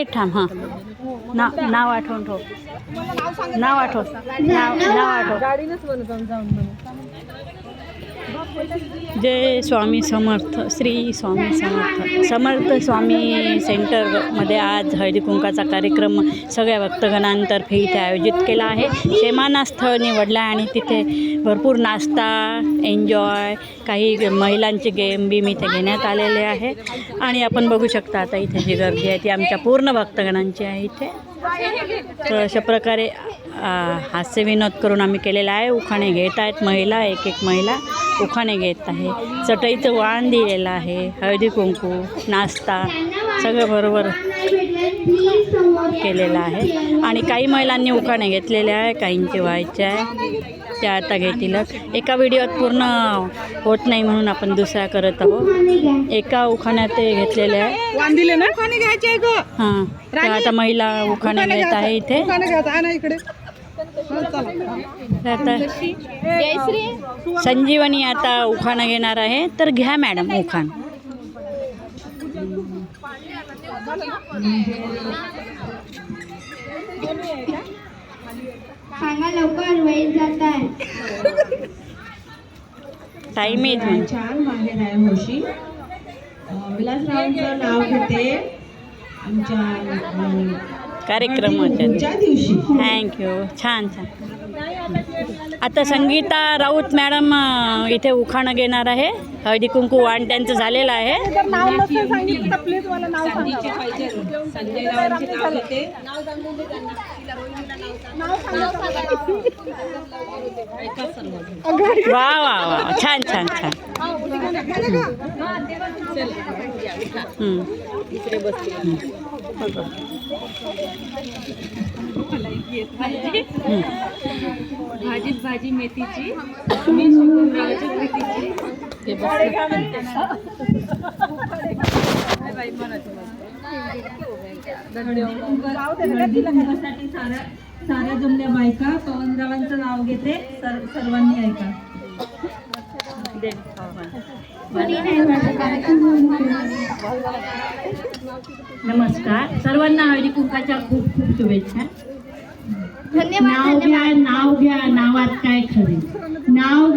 Minute थांब. हां नाव आठवून ठेव. नाव आठव. नाव आठव. जय स्वामी समर्थ. श्री स्वामी समर्थ. समर्थ स्वामी सेंटरमध्ये आज हळदी कुंकाचा कार्यक्रम सगळ्या भक्तगणांतर्फे इथे आयोजित केला आहे. शेमाना स्थळ निवडलं आहे आणि तिथे भरपूर नाश्ता, एन्जॉय, काही महिलांचे गेम बीम इथे घेण्यात आलेले आहे. आणि आपण बघू शकता आता इथे जी गर्दी आहे ती आमच्या पूर्ण भक्तगणांची आहे इथे. तर अशा प्रकारे हास्यविनोद करून आम्ही केलेला आहे. उखाणे घेत आहेत महिला, एक एक महिला उखाणे घेत आहे. चटईचं वाण दिलेलं आहे, हळदी कुंकू, नाश्ता सगळं बरोबर केलेलं आहे. आणि काही महिलांनी उखाणे घेतलेले आहे, काहींचे व्हायचे आहे, त्या आता घेतीलच. एका व्हिडिओत पूर्ण होत नाही म्हणून आपण दुसरा करत आहोत. एका उखाण्यात ते घेतलेले आहे. हां, तर आता महिला उखाणे घेत आहे इथे. आता संजीवनी आता उखाणं घेणार आहे, तर घ्या मॅडम उखाण. सांगा लवकर, वेळ जात आहे. टाईम आहे. छान माहेर आहे हौशी. विलासरावांचं नाव घेते आमच्या कार्यक्रमाच्या दिवशी. थँक्यू. छान छान. आता संगीता राऊत मॅडम इथे उखाणं घेणार आहे. हळदी कुंकू वाण त्यांचं झालेलं आहे. वा वा वा, छान छान छान. भाजीत भाजी मेथीची, मी शंकररावच्या प्रीतीची. साऱ्या जमल्या बायका, पवनरावांचं नाव घेते, सर्वांनी ऐका. नमस्कार सर्वांना हळदी कुंकाच्या खूप खूप शुभेच्छा. धन्यवाद. नाव घ्या नावात काय खरे. नाव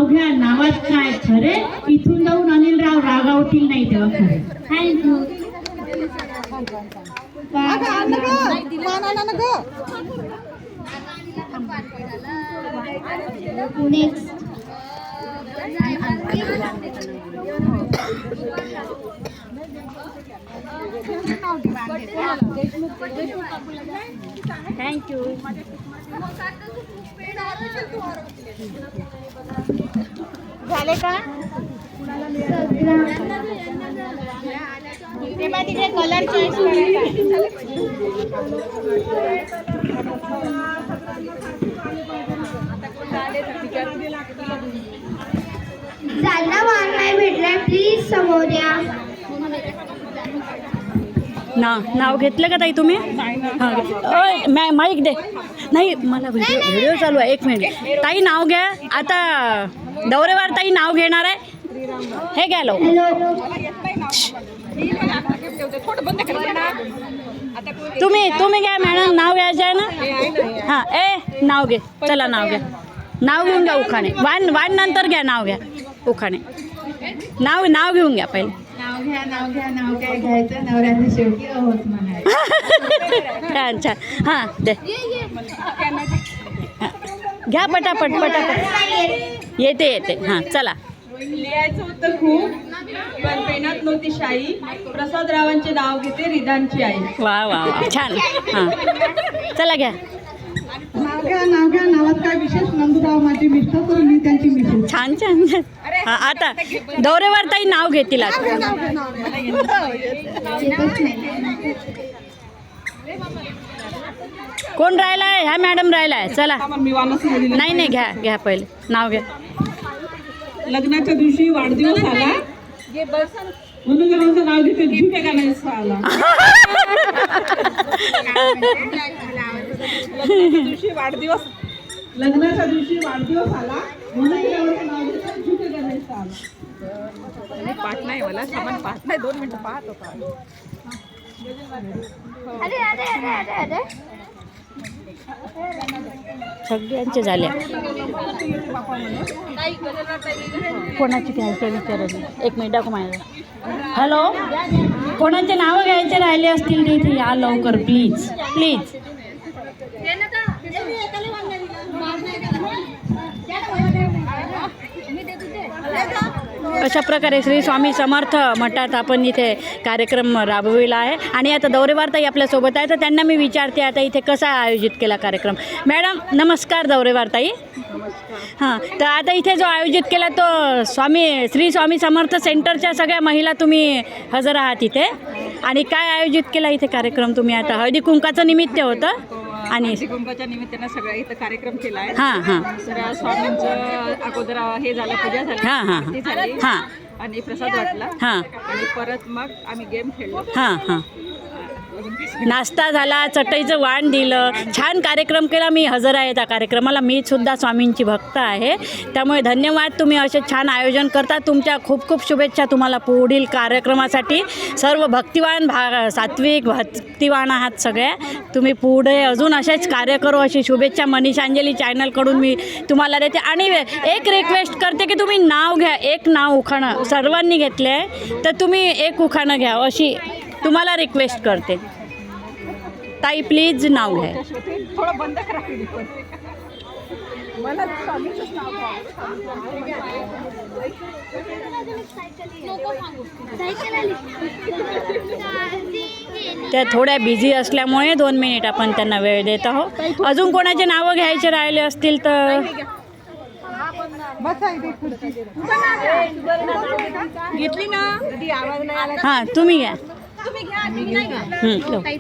घ्या नावात काय खरे. इथून जाऊन अनिलराव रागावतील नाही तेव्हा खरे. थँक्यू. नेक्स्ट. थँक्यू. झाले का? तेव्हा तिकडे कलर चॉईस करायचा. जालना वाहन नाही भेटलाय, प्लीज समोर या. नाव घेतलं का ताई तुम्ही? हां, माईक दे. नाही मला व्हिडिओ चालू आहे. 1 मिनिट ताई, नाव घ्या. आता दौरेवार ताई नाव घेणार आहे. हे घ्या लो. तुम्ही घ्या मॅडम, नाव घ्यायचं आहे ना. हां, नाव घे. चला नाव घ्या. नाव घेऊन घ्या उखाणे. वाण नंतर घ्या. नाव घ्या उखाणे. नाव घेऊन घ्या पहिले. नाव काय घ्यायचं, नवऱ्याचं शेवटी होत म्हणायचं. छान छान. हां दे, घ्या पटापट. येते. हां चला. लिहायचं होतं खूप, पण पेनात नव्हती शाई. प्रसादरावांचे नाव घेते, रिदांची आई. वा वा वा, छान. हां चला घ्या. नाव घ्या नावात काय विशेष. नंदुराव माझे मिस्टर, तर मी त्यांची मिसेस. छान. हां, आता दौरेवार ताई नाव घेतील. कोण राहिलाय? ह्या मॅडम राहिलाय. चला. नाही घ्या पहिले. नाव घ्या. लग्नाच्या दिवशी वाढदिवस आला म्हणून त्यांचं नाव घेते, झुके का नाही आला. लग्नाच्या दिवशी वाढदिवस आला म्हणून त्याचं नाव घेते, झुके का नाही आला. पाठ नाही मला, सामान पाठ नाही. 2 मिनिटं पाहत होता. अरे अरे अरे अरे अरे सगळ्यांचे झाले. कोणाची घ्यायचे विचारली एक मिनिट दाखव माझ्या. हॅलो, कोणाचे नावं घ्यायचे राहिले असतील ते इथे या लवकर प्लीज प्लीज. अशा प्रकारे श्री स्वामी समर्थ मठात आपण इथे कार्यक्रम राबविला आहे. आणि आता दौरेवार ताई आपल्यासोबत आहे, तर त्यांना मी विचारते आता इथे कसा आयोजित केला कार्यक्रम. मॅडम नमस्कार दौरेवार ताई. हां, तर आता इथे जो आयोजित केला तो श्री स्वामी समर्थ सेंटरच्या सगळ्या महिला तुम्ही हजर आहात इथे. आणि काय आयोजित केला इथे कार्यक्रम तुम्ही? आता हळदी कुंकाचं निमित्त होतं आणि कुंभाच्या निमित्तानं सगळा इथं कार्यक्रम केला आहे. हां हां तर स्वामींचं अगोदर हे झालं, पूजा झाली, हां हां आरती झाली हां आणि प्रसाद वाटला हां आणि परत मग आम्ही गेम खेळलो. हां हां नाश्ता झाला, चटईचं वाण दिलं, छान कार्यक्रम केला. मी हजर आहे त्या कार्यक्रमाला. मी सुद्धा स्वामींची भक्त आहे, त्यामुळे धन्यवाद. तुम्ही असे छान आयोजन करता. तुमच्या खूप खूप शुभेच्छा तुम्हाला पुढील कार्यक्रमासाठी. सर्व भक्तिवान सात्विक भक्तिवान आहात सगळ्या. तुम्ही पुढे अजून असेच कार्य करू अशी शुभेच्छा मनीषांजली चॅनलकडून मी तुम्हाला देते. आणि एक रिक्वेस्ट करते की तुम्ही नाव घ्या, एक नाव उखाणं सर्वांनी घेतले आहे तर तुम्ही एक उखाणं घ्या अशी तुम्हाला रिक्वेस्ट करते. ताई प्लीज नाव घ्या. थोडं बंद करा पण मला स्वामीचंच नाव त्या थोड्या बिझी असल्यामुळे 2 मिनिट आपण त्यांना वेळ देत आहोत. अजून कोणाचे नावं घ्यायचे राहिले असतील तर घेतली ना, कधी आवाज नाही आला. हां तुम्ही घ्या.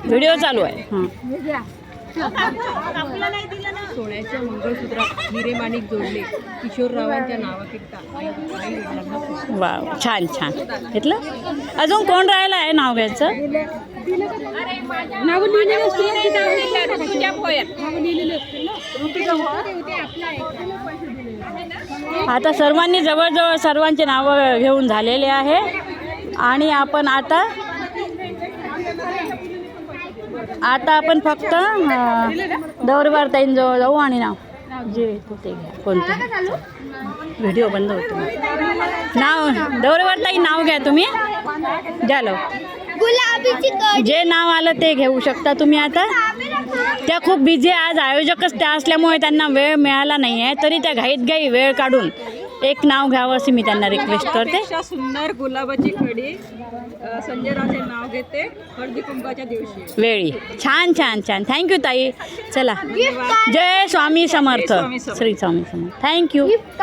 व्हिडिओ चालू आहे. हां सोन्याच्या मंगळसूत्रात हिरे माणिक जोडले, किशोररावांच्या नावाकिता. वा छान छान घेतलं. अजून कोण राहिलं आहे नाव घ्यायचं? आता सर्वांनी जवळजवळ सर्वांचे नावं घेऊन झालेले आहे. आणि आपण आता आपण फक्त दौरेवार ताईंजवळ जाऊ आणि नाव जे येतो ते घ्या. कोणतं व्हिडिओ बंद होतो. नाव दौरेवार ताई नाव घ्या तुम्ही. झालं, गुलाबीची जे नाव आलं ते घेऊ शकता तुम्ही. आता त्या खूप बिझी आज आयोजकच त्या असल्यामुळे त्यांना वेळ मिळाला नाही आहे, तरी त्या घाईत वेळ काढून एक नाव घ्यावं अशी मी त्यांना रिक्वेस्ट करते. त्यापेक्षा सुंदर गुलाबाची कडी संजय रावचे नाव घेते हळदी कुंभाच्या दिवशी. वेळी छान छान छान. थँक्यू ताई. चला, जय स्वामी समर्थ. श्री स्वामी समर्थ. थँक्यू. गिफ्ट